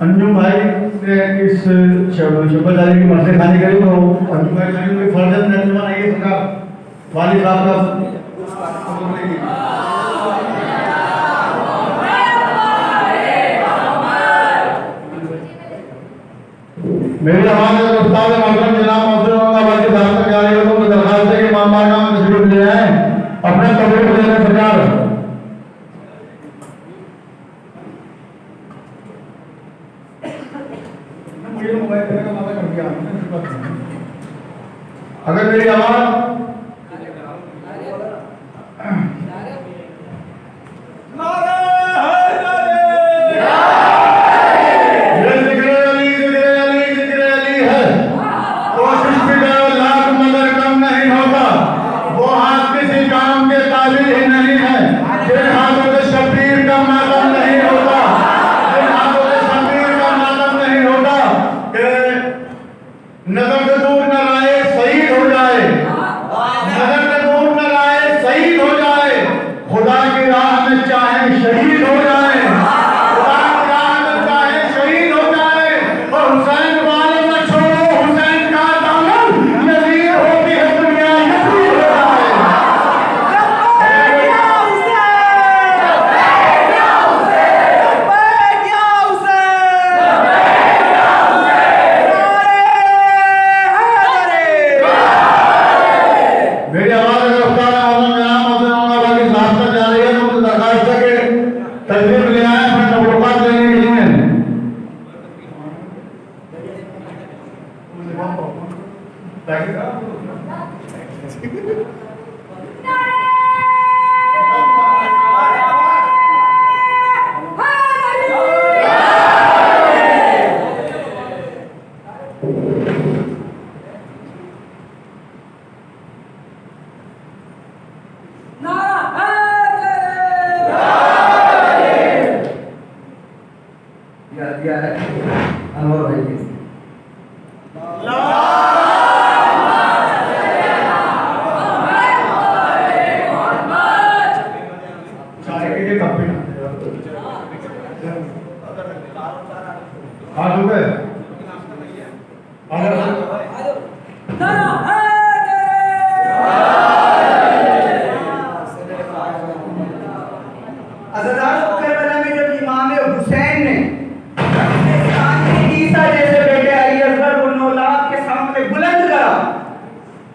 अंजुम भाई ने इस शोभायात्रा की मर्जी खानी करी तो अंजुम भाई ने कोई फर्जत नहीं बनाई इसका वाली साहब का मेरी आवाज है उस्ताद मौजूद जनाब मौजूद होगा वाली साहब तक जा रही हो तो दरखास्त है कि मामा का तशरीफ ले आए अपने तबलीग देने सरकार। अगर मेरी आवाज दिया है अनवर भाई के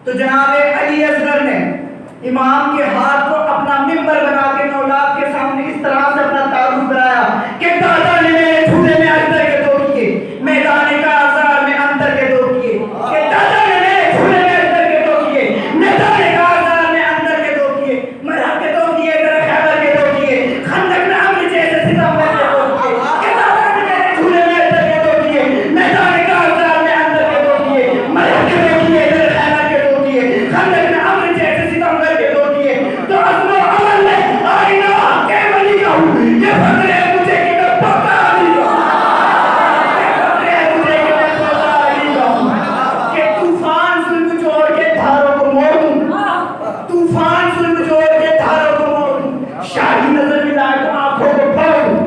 तो जनाब अली असगर ने इमाम के हाथ को अपना मिंबर बना के नौलाद के सामने इस तरह से अपना तारुफ कराया कि दादा ने मेरे झूले में अंदर के दो किए, मैदान का आजार में अंदर के दो किए, कि दादा ने मेरे झूले में अंदर के दो किए, मैदान का आजार में अंदर के दो किए, मरहब के दो किए, खैबर के दो किए, खंदक में अम्र जैसे सितंबर के दो किए, कि दादा ने मेरे झूले में अंदर के दो किए, मैदान का आजार में अंदर के दो किए, मरहब के दो किए, खंदक में अम्र जैसे सितंबर के दो किए। तो अज़्म अमल में आईना के वली का हूँ, ये फक्र है मुझे कि मैं पक्का अली का हूँ, ये फक्र है मुझे कि मैं पक्का अली का हूँ, कि तूफान जुल्म जोड़ के धारों को मोड़ दूँ, तूफान जुल्म जोड़ के धारों को मोड़ दूँ, शाही नजर मिला के आंखों को फोड़ दूँ,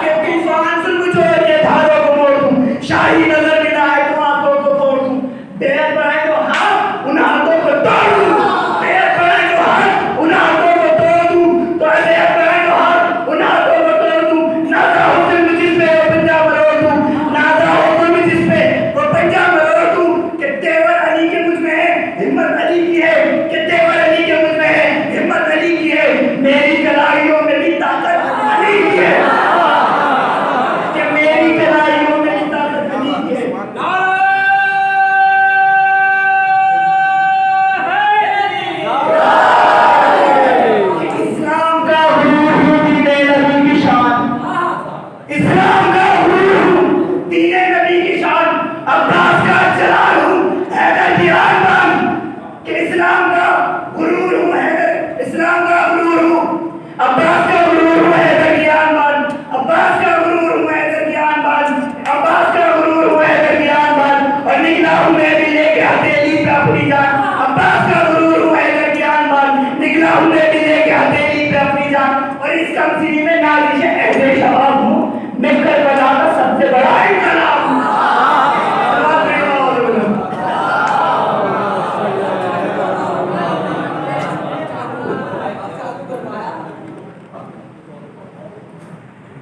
कि तूफान जुल्म जोड़ के धारों को मोड़ दूँ, शाही नजर मिला के आंखों को फोड़ दूँ, देर पर तो हाँ उन हाथों को तोड़ दूं, देर पर तो हाँ उन हाथों को तोड़ दूं, तो देर पर तो हाँ उन हाथों को तोड़ दूं, नाज़ा हुस्न में जिस पे वो पंजा मरोड़ दूं, नाज़ा हुस्न में जिस पे वो पंजा मरोड़ दूं, कि तेवर अली के मुझ में है, हिम्मत अली की है, कि तेवर अली के मुझ में है, हिम्मत अली की है, मेरी कलाइयों में भी ताकत अली की है, कि मेरी कलाइयों में भी ताकत अली की है। अब्बास का गुरूर हुआ है दरमियान बान, और निकला हूं मैं भी लेके हथेली पे अपनी जान, अब्बास इस कमसीनी में नाजिश अहले शबाब हूँ, मैं करबला का सबसे बड़ा इनकलाब हूँ।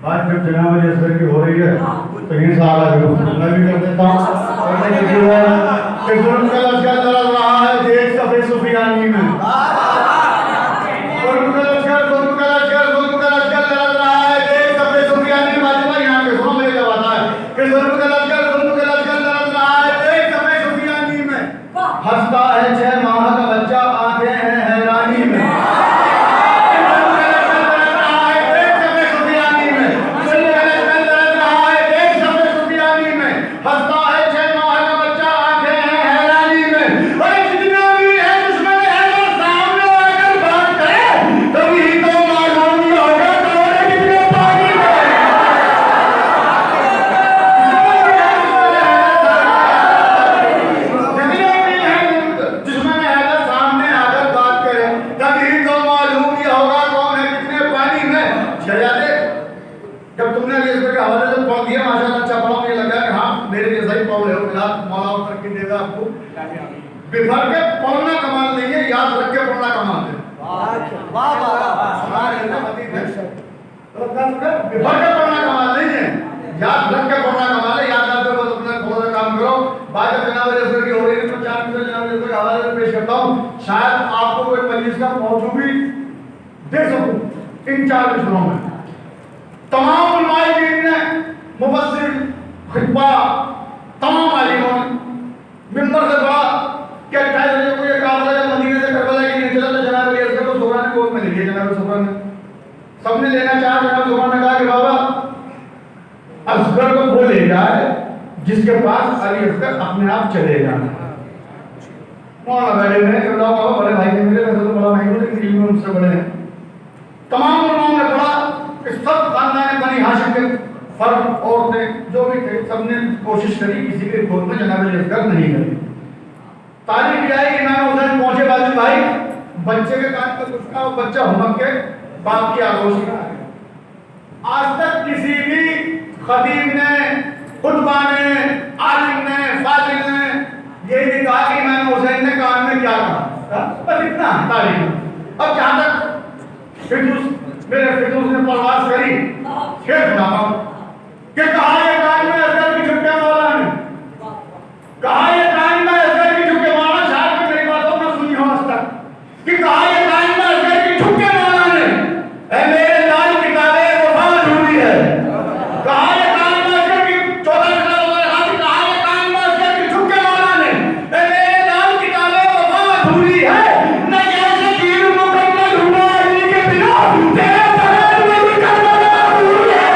बात जब जनाब अली असगर की हो रही है तो इन सारा मैं भी कर देता हूँ। कि जुल्म का लश्कर लड़ रहा है देख सफे सुफियानी में। जुल्म का लश्कर लड़ रहा है देख सफे सुफियानी में। बाजी भाई यहाँ पे सुनो मेरे जब आता है कि जुल्म का लश्कर लड़ रहा है देख सफे सुफियानी में। हंसता है 6 माह का बच्चा आंखें हैं हैरानी में। जब तुमने अली असगर के हवाले से पढ़ दिया माशाल्लाह, अच्छा पढ़ा, मुझे लगा कि हाँ मेरे जैसा ही पढ़ रहे हो। फिलहाल मौला तरक्की देगा आपको। बिफर के पढ़ना कमाल नहीं है, याद रख के पढ़ना कमाल है। वाह वाह बिफर के पढ़ना कमाल नहीं है, याद रख के पढ़ना कमाल है। याद रख के बस अपना थोड़ा सा काम करो। बात जनाब अली असगर की हो रही है तो 4 मिनट जनाब अली असगर के हवाले से पेश करता हूँ। शायद आपको कोई मजलिस का मौजू भी दे सकूं इन 4 मिनटों में। तमाम उलमाए-ए-दीन ने, मुफस्सिर, खुतबा, तमाम आलिमों ने मिंबर से कहा कि 28 बजे को ये काफिला जब मदीने से करबला की निकला तो जनाब अली असगर को सुबह ने गोद में ले लिया। जनाब सुबह ने सबने लेना चाहा। जनाब सुबह ने कहा कि बाबा असगर को वो ले जाए जिसके पास अली असगर अपने आप चले जाना। मौलाना बैठे हुए हैं, बड़े भाई के मिले, वैसे तो बड़ा भाई लेकिन इल्म में मुझसे बड़े हैं। तमाम उलमाओं ने पढ़ा कि सब खानदान बनी हाशिम के फर्द औरतें जो भी थे सबने कोशिश करी, किसी के गोद में जनाब अली असगर नहीं करी। तारीफ यह है कि इमाम हुसैन पहुंचे बाजू भाई, बच्चे के कान पर कुछ कहा, बच्चा हुमक के बाप की आगोश में आ गया। आज तक किसी भी खतीब ने, खुतबा ने, आलिम ने, फाजिल ने ये नहीं कहा कि इमाम हुसैन ने कान में क्या कहा, बस इतना तारीफ। अब जहां तक मेरे फितूस ने परवास करी, शेख नामा कि कहा ये कान में असगर की छुट्टियां मौला ने, कहा ये कान में असगर की छुट्टियां मौला, शायद कि मेरी बातों में सुनी हो आज तक कि कहा ये कान में असगर की छुट्टियां मौला ने, ऐ मेरे लाल किताबे वफा अधूरी है। कहा ये कान में असगर की 14 साल हो गए, कहा ये कान में असगर की छुट्टियां मौला ने, ऐ मेरे लाल किताबे वफा अधूरी है। न जैसे दीन मुकम्मल हुआ अली के बिना तेरे बगैर मेरी करबला अधूरी है।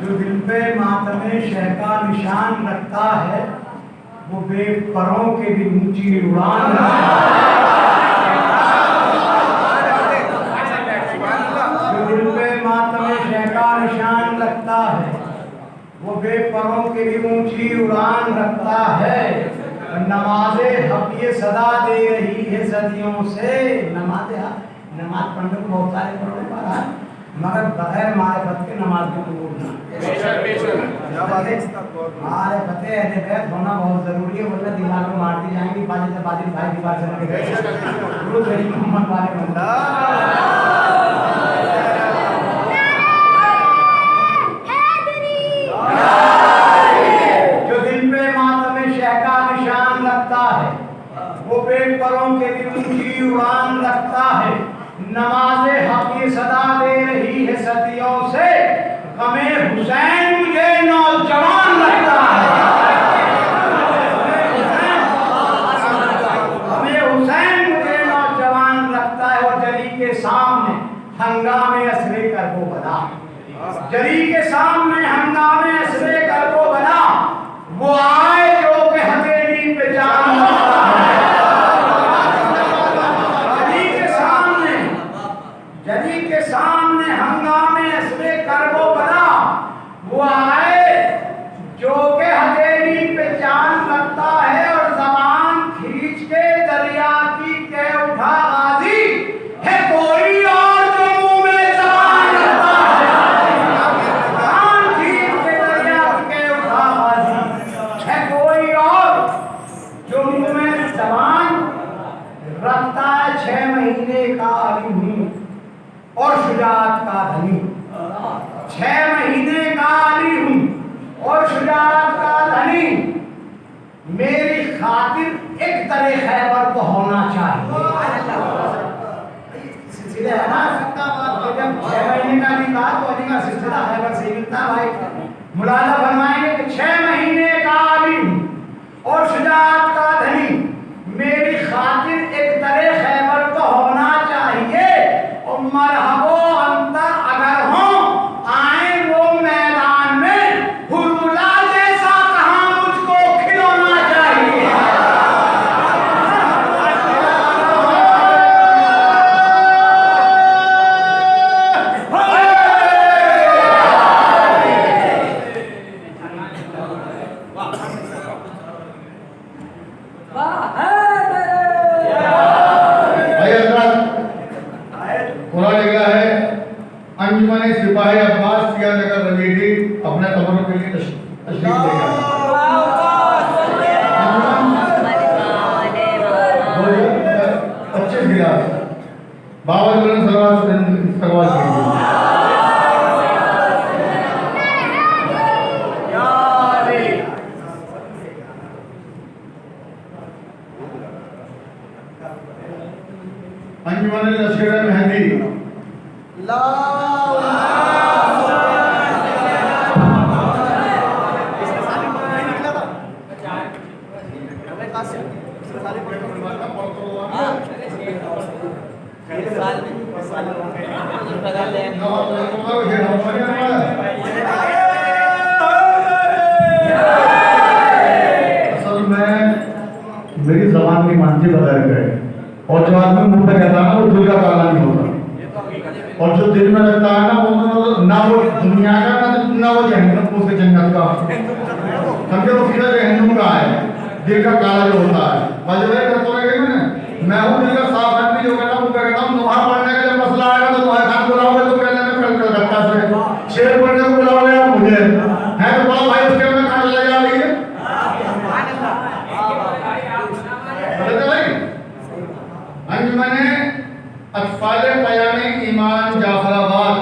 जो दिल पे मातमे शह का निशान रखता है वो बेपरों के भी ऊंची उड़ान जो दिल पे मातमे शह का निशान रखता है वो बेपरों के भी ऊंची उड़ान रखता है। नमाज़े हक ये सदा दे रही है सदियों से। नमाज़ पढ़ने को बहुत सारे पढ़ने पर है मगर बगैर मारिफत के नमाज को कबूल ना। मारिफत अहले बैत होना बहुत जरूरी है वरना दिमाग में मारती जाएंगी बाजी से बाजी भाई दीवार से लगे गुरु तेरी मोहम्मद वाले बंदा। जो दिल पे मातमे शह का निशान रखता है वो बेपरों के भी ऊंची उड़ान रखता है। नमाज़े हक ये सदा दे रही है सदियों से। गमे हुसैन मुझे नौजवान लगता है। गमे हुसैन मुझे नौजवान लगता है। और जली के सामने हंगामे असरे कर वो बना। जली के सामने हंगामे असरे कर वो बना। वो आए जो के हथेली पे जान लगता है। जली के सामने हंगामे असरे कर वो बना। वो आए जो के हथेली पे जान लगता है। और जबान खींच के दरिया की कह उठा गाजी है कोई और जो मुंह में जबान रखता है। जबान खींच के दरिया की कह उठा गाजी है कोई और जो मुंह में जबान रखता है। 6 महीने का अली हूँ और शुजाअत का धनी। 6 महीने का अली हूँ और शुजाअत का धनी। मेरी खातिर एक तरह खैबर तो होना चाहिए। सिलसिले है ना सबका बात। जब 6 महीने का अली कहा तो अली का सिलसिला खैबर से मिलता भाई। मुलाजा फरमाएंगे कि 6 महीने का अली हूँ और शुजाअत का धनी। मेरी खातिर एक तरह खैबर तो होना चाहिए। और मरहबो अंतर अगर हो आए वो मैदान में हुर्मुला जैसा कहाँ मुझको खिलौना चाहिए। अंजुमन सिपाही अब्बास सिया नगर रजीदी अपने कमरों के लिए तशरीफ ले गए। 25 गिलास बाबा जुलन सरवाज अंजुमन लश्कर मेहंदी मेरी जबान की मानती बदल गए। और जो आदमी मुंह पे कहता है ना वो दिल का काला नहीं होता। और जो दिल में लगता है ना वो ना वो दुनिया का ना वो जहन्नम उसके जन्नत का समझे। वो सीधा जहन्नम का है। दिल का काला जो होता है मजबूरी करते हुए मैं हूँ दिल का साफ आदमी जो कहता हूँ कहता हूँ तुम्हारा पढ़ने का जब मसला आएगा तो तुम्हारे खान बुलाओगे तो कहने में कल कलकत्ता से शेर पढ़ने को बुलाओगे आप मुझे है तो बड़ा भाई उसके में खाना ले जा रही है अंजुमने अतफाल पयामे ईमान जाफराबाद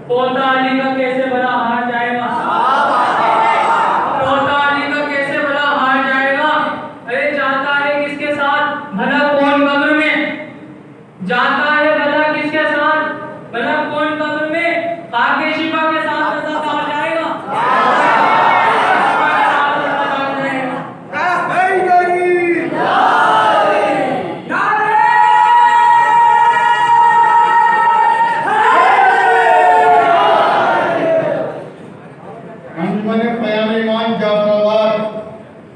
पोता अली का कैसे भला हार जाएगा, पोता अली का कैसे भला हार जाएगा। अरे जाता है किसके साथ भला कौन कब्र में, जाता है भला किसके साथ भला कौन कब्र में, काके शिफा के साथ नजर आ जाएगा। अंजुमन क़याम ईमान जाफराबाद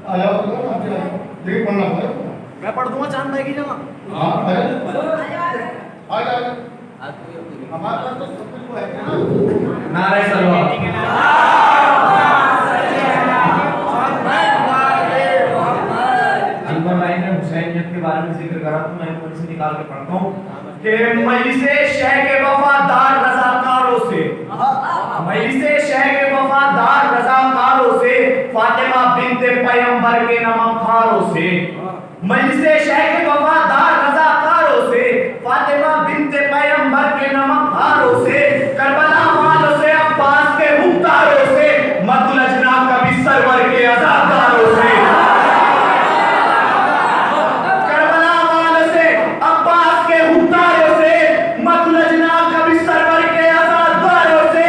आया होगा ना, देखिए पढ़ना पड़ेगा। मैं पढ़ दूंगा चांद भाई की जगह। हाँ आ जा हमारे पास तो सब कुछ है ना। नारे सलवात। अनवर भाई ने हुसैनियत के बारे में जिक्र करा तो मैं थोड़ी सी निकाल के पढ़ता हूँ कि मजलिसे शह के वफादार रज़ाकारों से, मजलिसे शह के वफादार रज़ाकारों से, फातिमा बिन्ते पैगंबर के नमकखारों से, मजलिसे शह के वफादार रज़ाकारों से, फातिमा बिन्ते पैगंबर के नमकखारों से, करबला वालों से, अब्बास के मुख्तारों से, मदुल अजना कभी सरवर के अज़ादारों से, करबला वालों से, अब्बास के मुख्तारों से, मदुल अजना कभी सरवर के अज़ादारों से,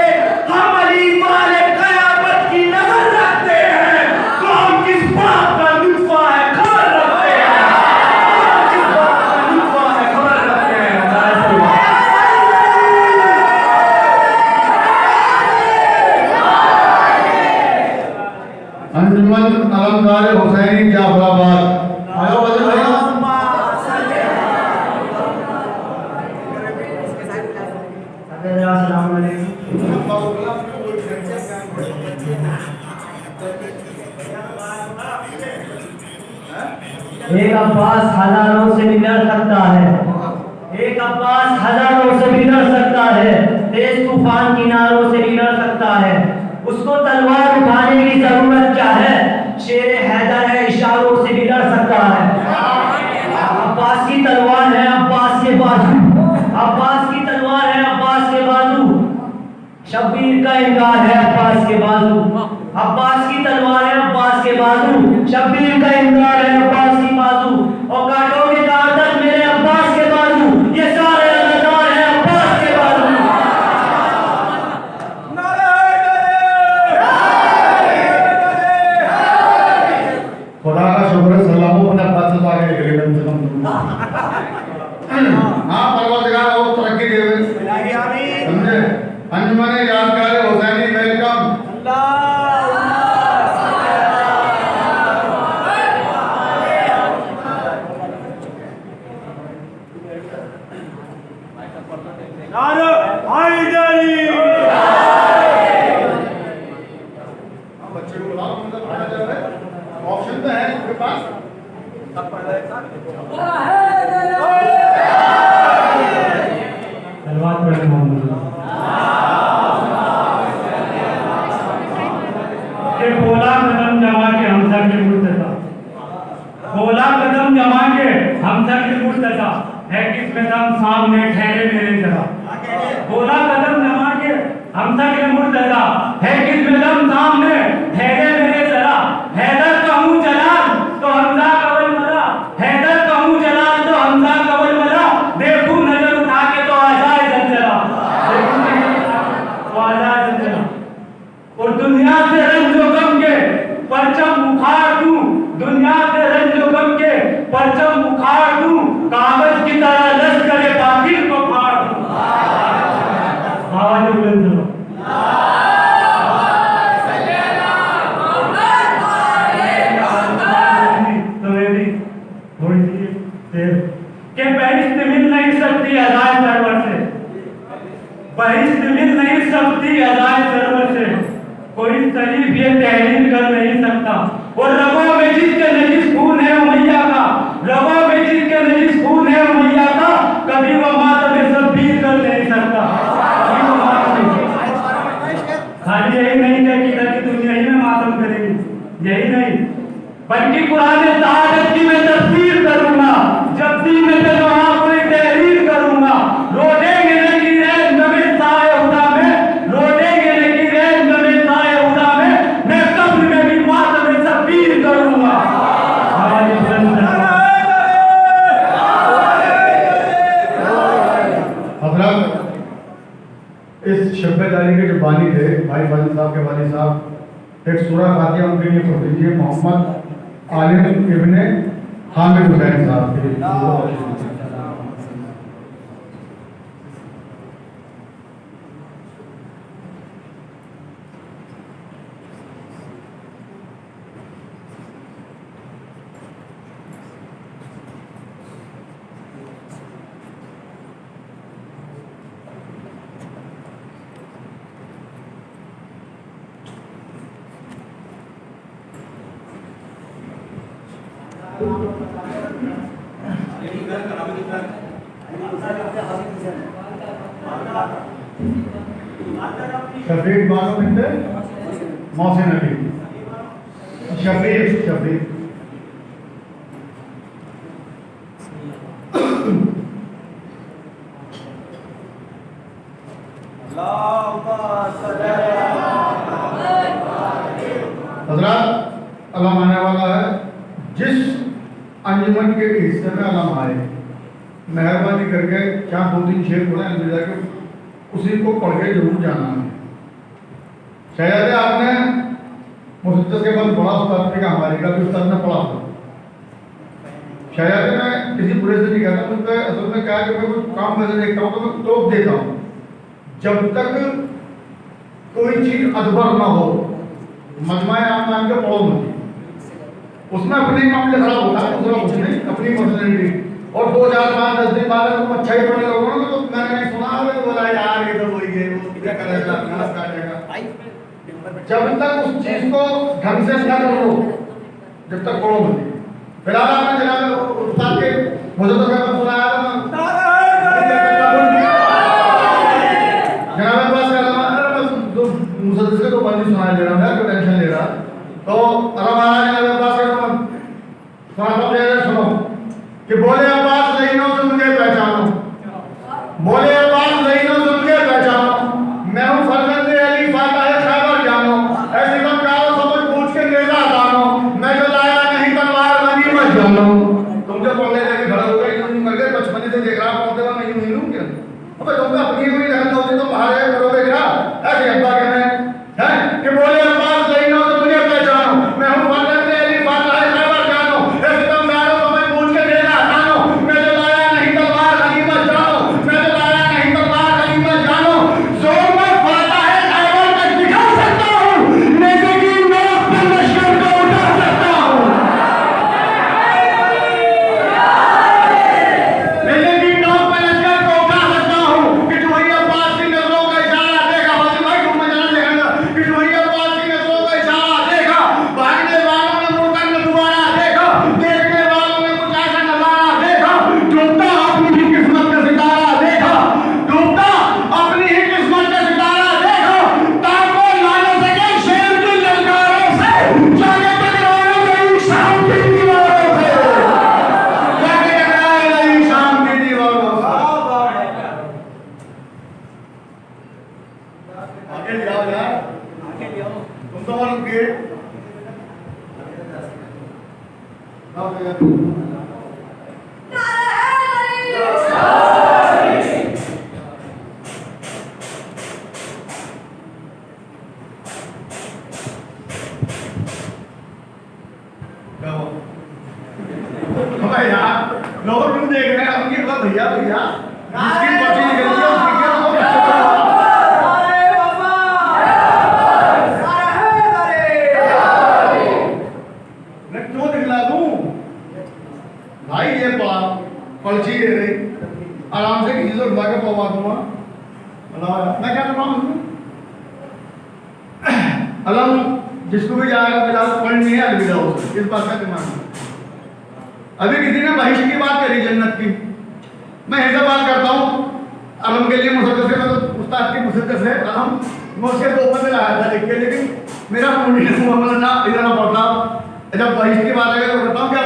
हम अली वाले क़यामत की नज़र रखते हैं, कौन किस बात का लुत्फ़ा है खबर रखते हैं, किस बात का लुत्फ़ा है खबर रखते हैं। अंजुमन अलमदार हुसैनी जाफराबाद आया वजह भाई। एक अब्बास हजारों से भी लड़ सकता है, एक अब्बास हजारों से भी लड़ सकता है, तेज तूफान किनारों से भी लड़ सकता है, उसको तलवार उठाने की जरूरत क्या है, शेर हैदर है इशारों से भी लड़ सकता है। अब्बास की तलवार है अब्बास के बाजू, अब्बास की तलवार है अब्बास के बाजू, शब्बीर का इनकार है अब्बास के बाजू, अब्बास की तलवार है अब्बास के बाजू, शब्बीर का इनकार है अब्बास की बाजू, और काटोगे कहां तक मेरे अब्बास के बाजू, ये सारे अदादार है अब्बास के बाजू। खुदा का शुक्र है सलामों अपने पास आ गए करीबन से कम। हाँ परवरदिगार और तरक्की दे समझे। अंजुमन यादगार हुसैनी वेलकम। बच्चे को बुलाओ, मतलब पढ़ा जाए, ऑप्शन तो है आपके पास, सब पढ़ रहे हैं। तलवार पढ़े मोहम्मद के बोला कदम जमा के हमसा के मुर्तजा, बोला कदम जमा के हमसा के मुर्तजा है किसमें दम सामने ठहरे मेरे जरा, बोला कदम जमा के हमसा के मुर्तजा है किसमें दम सामने ठहरे मेरे जरा, हैदर कहूँ जलाल तो हमजा कवल मरा, हैदर कहूँ जलाल तो हमजा कवल मरा, देखूं नजर उठा के तो आ जाए जंजरा, देखूं नजर उठा के तो आ जाए जंजरा, और दुनिया से रंजो गम के परचम उखाड़ दूं, दुनिया से रंजो गम के परचम उखाड़ दूं, कागज की तरह लश्कर बातिल को फाड़ दूं। आवाज बुलंद करो। के बहिश्त मिल नहीं सकती अजाए सरवर से, बहिश्त मिल नहीं सकती अजाए सरवर से, कोई शरीफ ये तहरीर कर नहीं सकता, और रगों में जिसके नजिस खून है उमैया का, रगों में जिसके नजिस खून है उमैया का, कभी वो मातम शब्बीर कर नहीं सकता, कभी वो मातम। खाली यही नहीं कि तुम यही में मातम करेगी, यही नहीं बल्कि कुरान शहादत की मैं तफसीर करूंगा, जब दी में वहां कोई तहरीर करूंगा, रोजेंगे नहीं नबी साए हुदा में हजरत, इस शब्बेदारी के जो बानी थे भाई वालिद साहब के वालिद साहब, एक सूरह फातिहा उनके लिए पढ़ दीजिए, मोहम्मद आलिम इब्ने हामिद हुसैन साहब के लिए। शफीक बानो बिनते मोहसिन अली, शफीक हजरत, अल्लाह आने वाला है, जिस अंजुमन के हिस्से में अल्लाह आए, मेहरबानी करके क्या 2-3 शेर बोले अलविदा के, उसी को पढ़ के जरूर जाना है। शायद आपने मुसद्दस के बाद बड़ा उस्ताद का हमारे का भी उस्ताद ने पढ़ा था। शायद मैं किसी बुरे से नहीं कहता, मुझे असल में क्या है कि मैं कुछ काम में देखता हूँ तो मैं टोक देता हूँ, जब तक कोई चीज अदबर ना हो मजमाए आप नाम के पढ़ो नहीं, उसमें अपने मामले खराब होता है, दूसरा कुछ नहीं, अपनी पर्सनैलिटी। और 2, 4, 5, 10 दिन बाद तुम अच्छा ही पढ़ने लगोगे ना, तो मैंने नहीं सुना है तो बोला यार ये तो वही है, वो क्या करेगा, गलत काटेगा। जब तक उस चीज को ढंग से न करो, जब तक पढ़ो नहीं। फिलहाल आपने जनाब उस्ताद के मुझे तो सुनाया था जनाब पास कर मुसद्दस को बंदी सुनाया दे रहा है, कोई टेंशन ले रहा, तो महाराज जनाब पास कर सुनो कि बोले अब्बास लईनों से मुझे पहचानो, बोले अब्बास लईनों से मुझे पहचानो, मैं हूँ फर्जंद अली फातह खैबर जानो, ऐसे कम कहो समझ पूछ के नेज़ा हटानो, मैं जो लाया नहीं तलवार गनीमत जानो। तुम जो पढ़ने लगे खड़ा हो गए, यूं कर गए, बचपन से देख रहा पढ़ते हुआ मैं यूं क्या, अबे तुमको अपनी कोई रहन होती तो बाहर है करोगे क्या, ऐसे अब्बा कहते हैं कि बोले अब्बास लईनों से मुझे पहचानो, मैं हूँ फर्जंद अली फातह खैबर जानो, ऐसे कम कहो समझ पूछ के नेज़ा हटानो, मैं जो लाया नहीं तलवार गनीमत जानो, मैं जो लाया नहीं तलवार गनीमत जानो। जोर में फातह खैबर तक दिखा सकता हूँ, नेज़े की नोक पर लश्कर को उठा सकता हूँ, नेज़े की नोक पर लश्कर को उठा सकता हूँ। कि जो ही अब्बास की नजरों का इशारा देखा, बाजी भाई तुम मजा लेगा, कि जो ही अब्बास की नजरों का इशारा देखा, भागने वालों ने मुड़कर न दोबारा देखा, देखने वालों ने कुछ ऐसा नजारा देखा, डूबता अपनी ही किस्मत का सितारा देखा, डूबता अपनी ही किस्मत का सितारा देखा, ताको ला न सके शेर की ललकारों से, जाके टकराए गई शाम की दीवारों से, जाके टकराए गई शाम की दीवारों से। आगे ले आओ यार, तुम तो और के यार लोग क्यों देख रहे हैं, उनकी बात भैया भैया जिसकी पर्ची निकली है उसकी क्या हो मैं क्यों दिखला दूं भाई, ये पर्ची दे रही आराम से किसी से उठवा के पवा दूंगा। मैं क्या कर रहा हूँ, अलम जिसको भी जाएगा फिलहाल पढ़नी है अलविदा हो, इस बात का दिमाग में। अभी किसी ने बहिश्त की बात करी जन्नत की, मैं ऐसे बात करता हूँ अलम के लिए मुसद्दस से, मतलब उस्ताद की मुसद्दस है अलम, मैं उसके दो में लाया था लिख के, लेकिन मेरा मूड नहीं हुआ, मतलब ना इधर ना पढ़ता। जब बहिश्त की बात है तो कहता हूँ कि